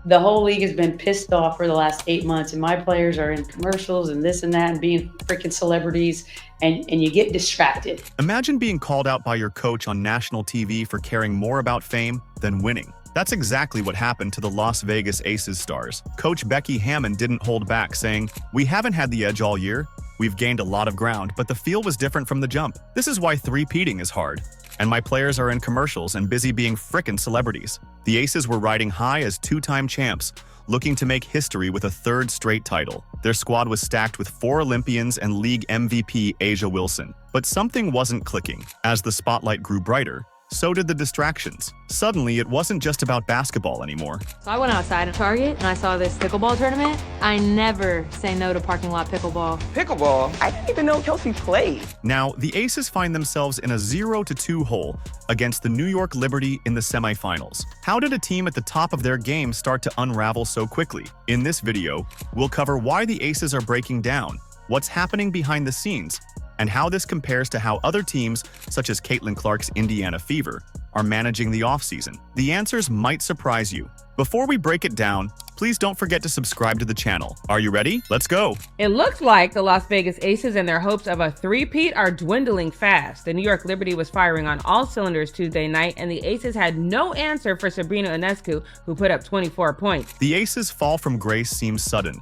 the whole league has been pissed off for the last 8 months, and my players are in commercials and this and that and being freaking celebrities, and you get distracted. Imagine being called out by your coach on national TV for caring more about fame than winning. That's exactly what happened to the Las Vegas Aces stars. Coach Becky Hammon didn't hold back, saying, "We haven't had the edge all year. We've gained a lot of ground, but the feel was different from the jump. This is why three-peating is hard. And my players are in commercials and busy being frickin' celebrities." The Aces were riding high as two-time champs, looking to make history with a third straight title. Their squad was stacked with 4 Olympians and league MVP A'ja Wilson. But something wasn't clicking. As the spotlight grew brighter, so did the distractions. Suddenly, it wasn't just about basketball anymore. So I went outside at Target and I saw this pickleball tournament. I never say no to parking lot pickleball. Pickleball? I didn't even know Kelsey played. Now, the Aces find themselves in a 0-2 hole against the New York Liberty in the semifinals. How did a team at the top of their game start to unravel so quickly? In this video, we'll cover why the Aces are breaking down, what's happening behind the scenes, and how this compares to how other teams, such as Caitlin Clark's Indiana Fever, are managing the offseason. The answers might surprise you. Before we break it down, please don't forget to subscribe to the channel. Are you ready? Let's go! It looks like the Las Vegas Aces and their hopes of a three-peat are dwindling fast. The New York Liberty was firing on all cylinders Tuesday night, and the Aces had no answer for Sabrina Ionescu, who put up 24 points. The Aces' fall from grace seems sudden,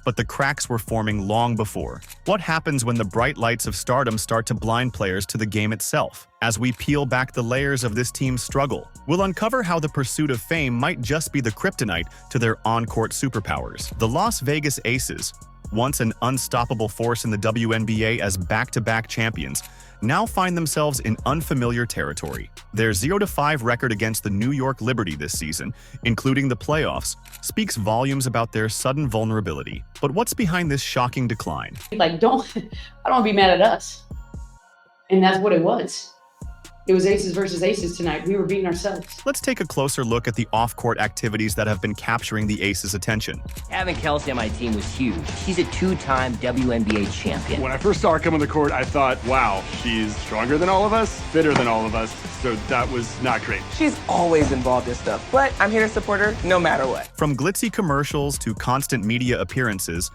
but the cracks were forming long before. What happens when the bright lights of stardom start to blind players to the game itself? As we peel back the layers of this team's struggle, we'll uncover how the pursuit of fame might just be the kryptonite to their on-court superpowers. The Las Vegas Aces, once an unstoppable force in the WNBA as back-to-back champions, now find themselves in unfamiliar territory. Their 0-5 record against the New York Liberty this season, including the playoffs, speaks volumes about their sudden vulnerability. But what's behind this shocking decline? Like, I don't want to be mad at us. And that's what it was. It was Aces versus Aces tonight. We were beating ourselves. Let's take a closer look at the off-court activities that have been capturing the Aces' attention. Having Kelsey on my team was huge. She's a 2-time WNBA champion. When I first saw her come on the court, I thought, wow, she's stronger than all of us, fitter than all of us, so that was not great. She's always involved in stuff, but I'm here to support her no matter what. From glitzy commercials to constant media appearances,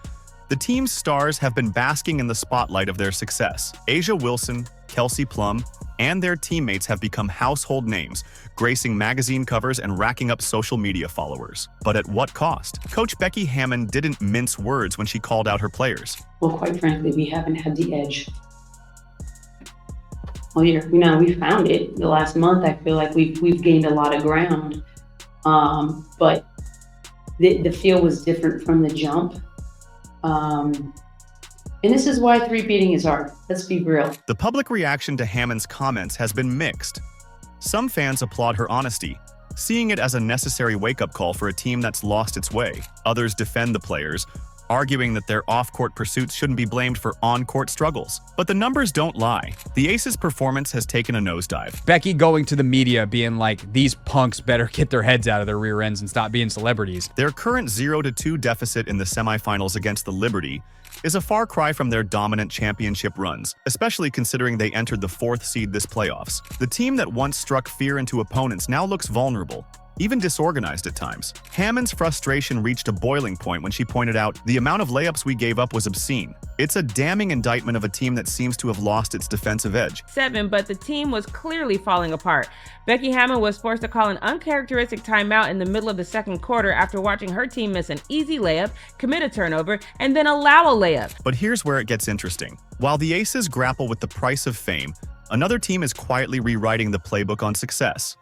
the team's stars have been basking in the spotlight of their success. A'ja Wilson, Kelsey Plum, and their teammates have become household names, gracing magazine covers and racking up social media followers. But at what cost? Coach Becky Hammon didn't mince words when she called out her players. Well, quite frankly, we haven't had the edge. Well, we found it. The last month, I feel like we've gained a lot of ground. But the feel was different from the jump. And this is why three-peating is hard. Let's be real. The public reaction to Hammon's comments has been mixed. Some fans applaud her honesty, seeing it as a necessary wake-up call for a team that's lost its way. Others defend the players, arguing that their off-court pursuits shouldn't be blamed for on-court struggles. But the numbers don't lie. The Aces' performance has taken a nosedive. Becky going to the media being like, these punks better get their heads out of their rear ends and stop being celebrities. Their current 0-2 deficit in the semifinals against the Liberty is a far cry from their dominant championship runs, especially considering they entered the 4th seed this playoffs. The team that once struck fear into opponents now looks vulnerable, even disorganized at times. Hammon's frustration reached a boiling point when she pointed out, "The amount of layups we gave up was obscene." It's a damning indictment of a team that seems to have lost its defensive edge. 7, but the team was clearly falling apart. Becky Hammon was forced to call an uncharacteristic timeout in the middle of the second quarter after watching her team miss an easy layup, commit a turnover, and then allow a layup. But here's where it gets interesting. While the Aces grapple with the price of fame, another team is quietly rewriting the playbook on success.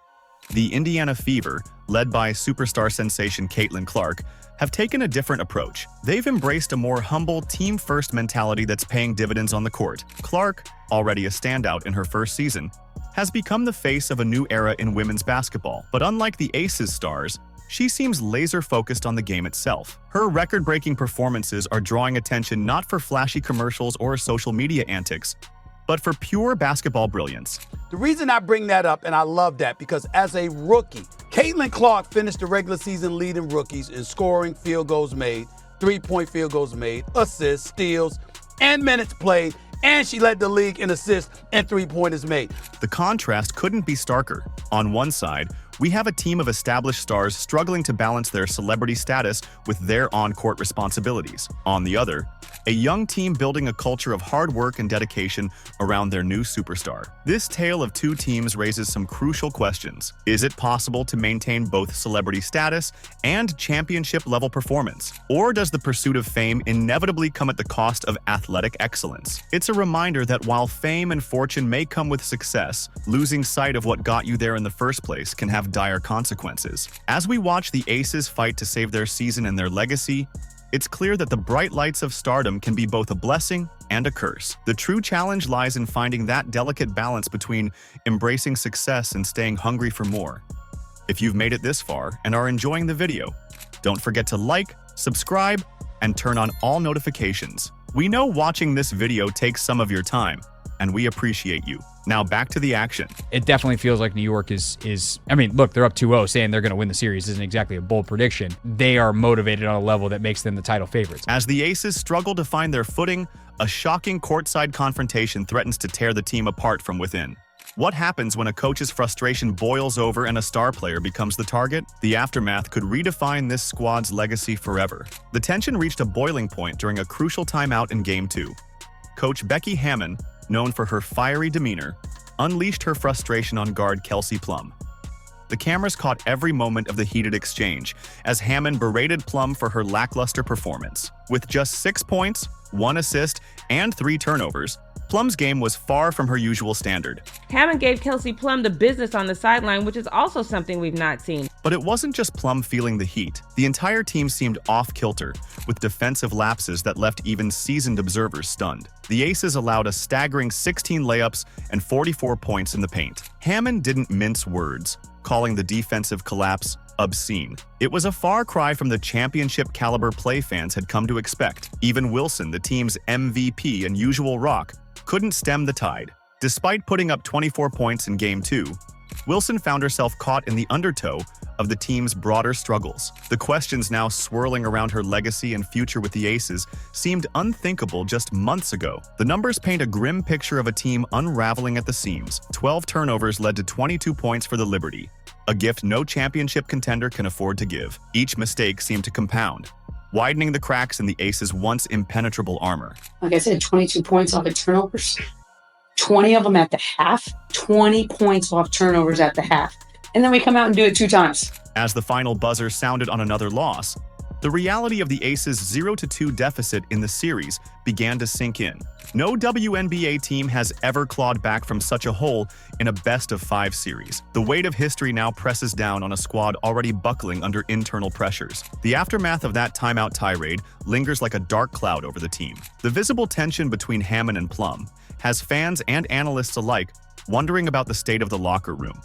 The Indiana Fever, led by superstar sensation Caitlin Clark, have taken a different approach. They've embraced a more humble, team-first mentality that's paying dividends on the court. Clark, already a standout in her first season, has become the face of a new era in women's basketball. But unlike the Aces stars, she seems laser-focused on the game itself. Her record-breaking performances are drawing attention not for flashy commercials or social media antics, but for pure basketball brilliance. The reason I bring that up, and I love that, because as a rookie, Caitlin Clark finished the regular season leading rookies in scoring, field goals made, three-point field goals made, assists, steals, and minutes played, and she led the league in assists and three-pointers made. The contrast couldn't be starker. On one side, we have a team of established stars struggling to balance their celebrity status with their on-court responsibilities. On the other, a young team building a culture of hard work and dedication around their new superstar. This tale of two teams raises some crucial questions. Is it possible to maintain both celebrity status and championship-level performance? Or does the pursuit of fame inevitably come at the cost of athletic excellence? It's a reminder that while fame and fortune may come with success, losing sight of what got you there in the first place can have dire consequences. As we watch the Aces fight to save their season and their legacy, it's clear that the bright lights of stardom can be both a blessing and a curse. The true challenge lies in finding that delicate balance between embracing success and staying hungry for more. If you've made it this far and are enjoying the video, don't forget to like, subscribe, and turn on all notifications. We know watching this video takes some of your time, and we appreciate you. Now back to the action. It definitely feels like New York is I mean, look, they're up 2-0, saying they're going to win the series isn't exactly a bold prediction. They are motivated on a level that makes them the title favorites. As the Aces struggle to find their footing, a shocking courtside confrontation threatens to tear the team apart from within. What happens when a coach's frustration boils over and a star player becomes the target? The aftermath could redefine this squad's legacy forever. The tension reached a boiling point during a crucial timeout in Game 2. Coach Becky Hammon, known for her fiery demeanor, unleashed her frustration on guard Kelsey Plum. The cameras caught every moment of the heated exchange as Hammon berated Plum for her lackluster performance. With just 6 points, 1 assist, and 3 turnovers, Plum's game was far from her usual standard. Hammon gave Kelsey Plum the business on the sideline, which is also something we've not seen. But it wasn't just Plum feeling the heat. The entire team seemed off-kilter, with defensive lapses that left even seasoned observers stunned. The Aces allowed a staggering 16 layups and 44 points in the paint. Hammon didn't mince words, calling the defensive collapse obscene. It was a far cry from the championship-caliber play fans had come to expect. Even Wilson, the team's MVP and usual rock, couldn't stem the tide. Despite putting up 24 points in Game 2, Wilson found herself caught in the undertow of the team's broader struggles. The questions now swirling around her legacy and future with the Aces seemed unthinkable just months ago. The numbers paint a grim picture of a team unraveling at the seams. 12 turnovers led to 22 points for the Liberty, a gift no championship contender can afford to give. Each mistake seemed to compound, widening the cracks in the Aces' once impenetrable armor. Like I said, 22 points off of turnovers. 20 of them at the half. 20 points off turnovers at the half. And then we come out and do it 2 times. As the final buzzer sounded on another loss, the reality of the Aces' 0-2 deficit in the series began to sink in. No WNBA team has ever clawed back from such a hole in a best-of-5 series. The weight of history now presses down on a squad already buckling under internal pressures. The aftermath of that timeout tirade lingers like a dark cloud over the team. The visible tension between Hammon and Plum has fans and analysts alike wondering about the state of the locker room.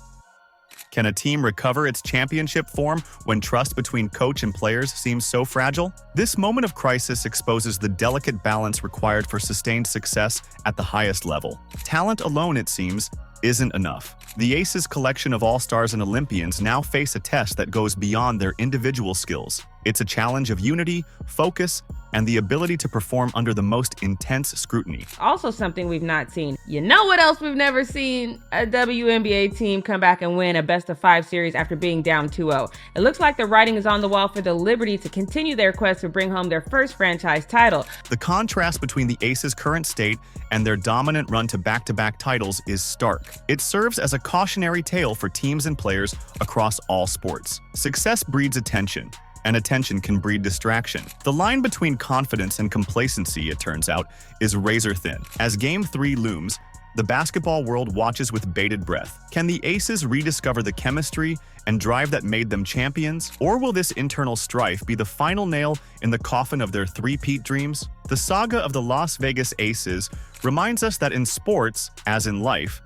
Can a team recover its championship form when trust between coach and players seems so fragile? This moment of crisis exposes the delicate balance required for sustained success at the highest level. Talent alone, it seems, isn't enough. The Aces' collection of all-stars and Olympians now face a test that goes beyond their individual skills. It's a challenge of unity, focus, and the ability to perform under the most intense scrutiny. Also something we've not seen. You know what else we've never seen? A WNBA team come back and win a best-of-5 series after being down 2-0. It looks like the writing is on the wall for the Liberty to continue their quest to bring home their first franchise title. The contrast between the Aces' current state and their dominant run to back-to-back titles is stark. It serves as a cautionary tale for teams and players across all sports. Success breeds attention, and attention can breed distraction. The line between confidence and complacency, it turns out, is razor thin. As Game 3 looms, the basketball world watches with bated breath. Can the Aces rediscover the chemistry and drive that made them champions? Or will this internal strife be the final nail in the coffin of their three-peat dreams? The saga of the Las Vegas Aces reminds us that in sports, as in life,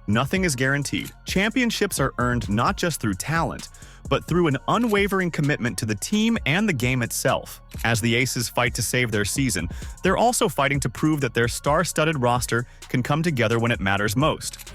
nothing is guaranteed. Championships are earned not just through talent, but through an unwavering commitment to the team and the game itself. As the Aces fight to save their season, they're also fighting to prove that their star-studded roster can come together when it matters most.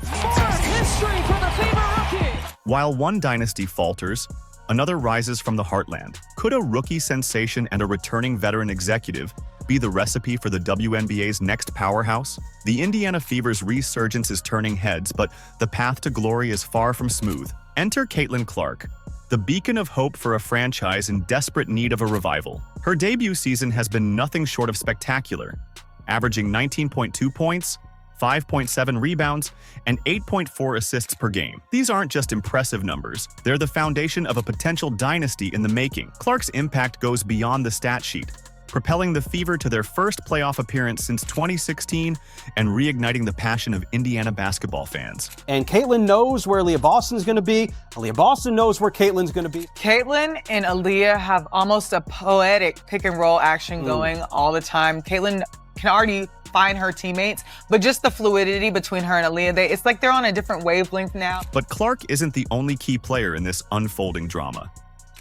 While one dynasty falters, another rises from the heartland. Could a rookie sensation and a returning veteran executive be the recipe for the WNBA's next powerhouse? The Indiana Fever's resurgence is turning heads, but the path to glory is far from smooth. Enter Caitlin Clark, the beacon of hope for a franchise in desperate need of a revival. Her debut season has been nothing short of spectacular, averaging 19.2 points, 5.7 rebounds, and 8.4 assists per game. These aren't just impressive numbers, they're the foundation of a potential dynasty in the making. Clark's impact goes beyond the stat sheet, propelling the Fever to their first playoff appearance since 2016 and reigniting the passion of Indiana basketball fans. And Caitlin knows where Aaliyah Boston's going to be. Aaliyah Boston knows where Caitlin's going to be. Caitlin and Aaliyah have almost a poetic pick and roll action going all the time. Caitlin can already find her teammates, but just the fluidity between her and Aaliyah, it's like they're on a different wavelength now. But Clark isn't the only key player in this unfolding drama.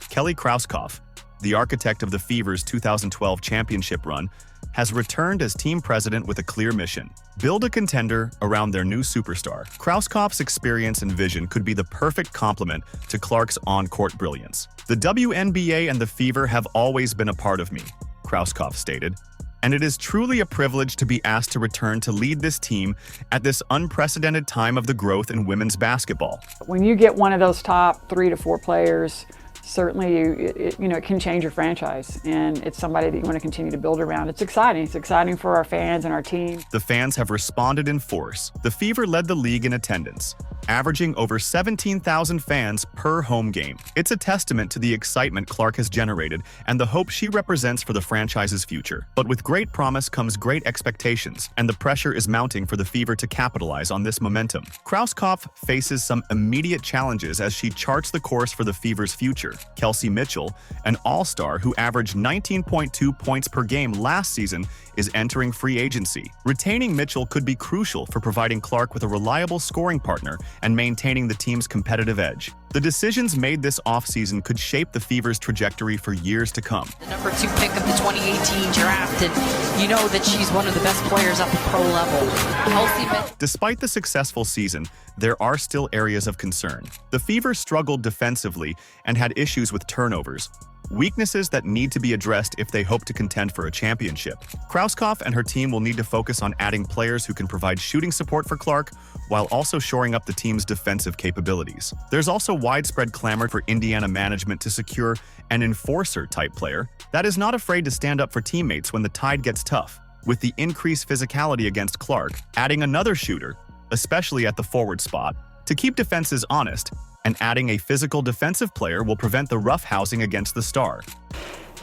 Kelly Krauskopf, the architect of the Fever's 2012 championship run, has returned as team president with a clear mission: build a contender around their new superstar. Krauskopf's experience and vision could be the perfect complement to Clark's on-court brilliance. The WNBA and the Fever have always been a part of me, Krauskopf stated, and it is truly a privilege to be asked to return to lead this team at this unprecedented time of the growth in women's basketball. When you get one of those top 3 to 4 players, certainly it can change your franchise, and it's somebody that you want to continue to build around. It's exciting. It's exciting for our fans and our team. The fans have responded in force. The Fever led the league in attendance, averaging over 17,000 fans per home game. It's a testament to the excitement Clark has generated and the hope she represents for the franchise's future. But with great promise comes great expectations, and the pressure is mounting for the Fever to capitalize on this momentum. Krauskopf faces some immediate challenges as she charts the course for the Fever's future. Kelsey Mitchell, an all-star who averaged 19.2 points per game last season, is entering free agency. Retaining Mitchell could be crucial for providing Clark with a reliable scoring partner and maintaining the team's competitive edge. The decisions made this offseason could shape the Fever's trajectory for years to come. The number 2 pick of the 2018 draft, and you know that she's one of the best players at the pro level. Despite the successful season, there are still areas of concern. The Fever struggled defensively and had issues with turnovers, weaknesses that need to be addressed if they hope to contend for a championship. Krauskopf and her team will need to focus on adding players who can provide shooting support for Clark while also shoring up the team's defensive capabilities. There's also widespread clamor for Indiana management to secure an enforcer-type player that is not afraid to stand up for teammates when the tide gets tough. With the increased physicality against Clark, adding another shooter, especially at the forward spot, to keep defenses honest, and adding a physical defensive player will prevent the roughhousing against the star.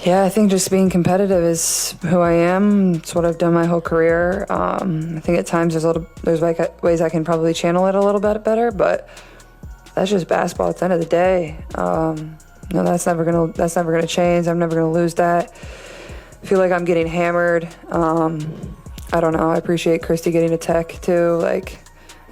Yeah, I think just being competitive is who I am. It's what I've done my whole career. I think at times there's ways I can probably channel it a little bit better, but that's just basketball at the end of the day. No, that's never gonna change. I'm never gonna lose that. I feel like I'm getting hammered. I don't know. I appreciate Christy getting a tech too.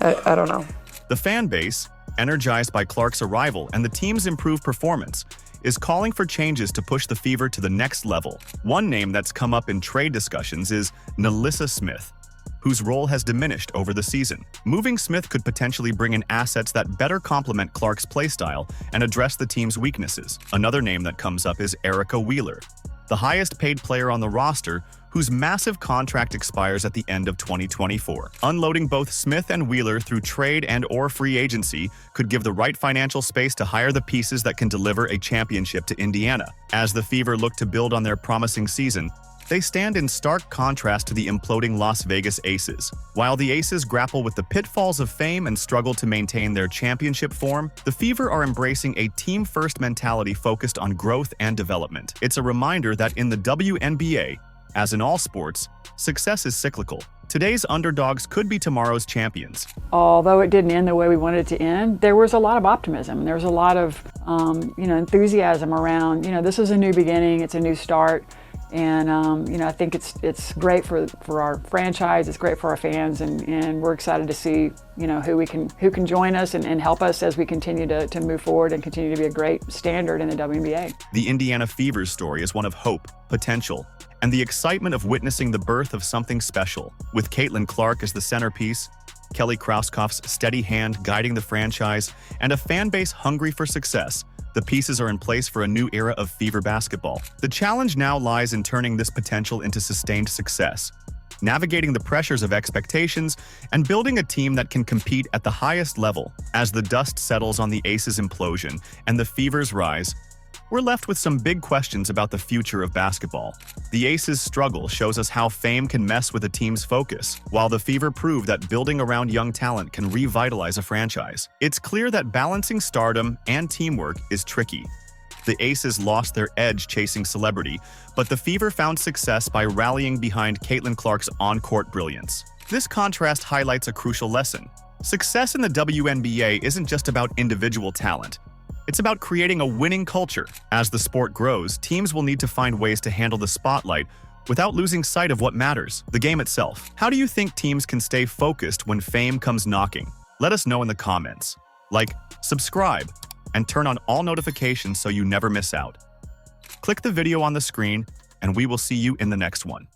I don't know. The fan base, energized by Clark's arrival and the team's improved performance, is calling for changes to push the Fever to the next level. One name that's come up in trade discussions is NaLyssa Smith, whose role has diminished over the season. Moving Smith could potentially bring in assets that better complement Clark's playstyle and address the team's weaknesses. Another name that comes up is Erica Wheeler, the highest-paid player on the roster, whose massive contract expires at the end of 2024. Unloading both Smith and Wheeler through trade and/or free agency could give the right financial space to hire the pieces that can deliver a championship to Indiana. As the Fever look to build on their promising season, they stand in stark contrast to the imploding Las Vegas Aces. While the Aces grapple with the pitfalls of fame and struggle to maintain their championship form, the Fever are embracing a team-first mentality focused on growth and development. It's a reminder that in the WNBA, as in all sports, success is cyclical. Today's underdogs could be tomorrow's champions. Although it didn't end the way we wanted it to end, there was a lot of optimism. There was a lot of enthusiasm around, this is a new beginning, it's a new start. And I think it's great for our franchise, it's great for our fans, and we're excited to see who can join us and help us as we continue to move forward and continue to be a great standard in the WNBA. The Indiana Fever's story is one of hope, potential, and the excitement of witnessing the birth of something special. With Caitlin Clark as the centerpiece, Kelly Krauskopf's steady hand guiding the franchise, and a fan base hungry for success, the pieces are in place for a new era of Fever basketball. The challenge now lies in turning this potential into sustained success. navigating the pressures of expectations, and building a team that can compete at the highest level. As the dust settles on the Aces' implosion and the Fever's rise, we're left with some big questions about the future of basketball. The Aces' struggle shows us how fame can mess with a team's focus, while the Fever prove that building around young talent can revitalize a franchise. It's clear that balancing stardom and teamwork is tricky. The Aces lost their edge chasing celebrity, but the Fever found success by rallying behind Caitlin Clark's on-court brilliance. This contrast highlights a crucial lesson. Success in the WNBA isn't just about individual talent. It's about creating a winning culture. As the sport grows, teams will need to find ways to handle the spotlight without losing sight of what matters, the game itself. How do you think teams can stay focused when fame comes knocking? Let us know in the comments. Like, subscribe, and turn on all notifications so you never miss out. Click the video on the screen, and we will see you in the next one.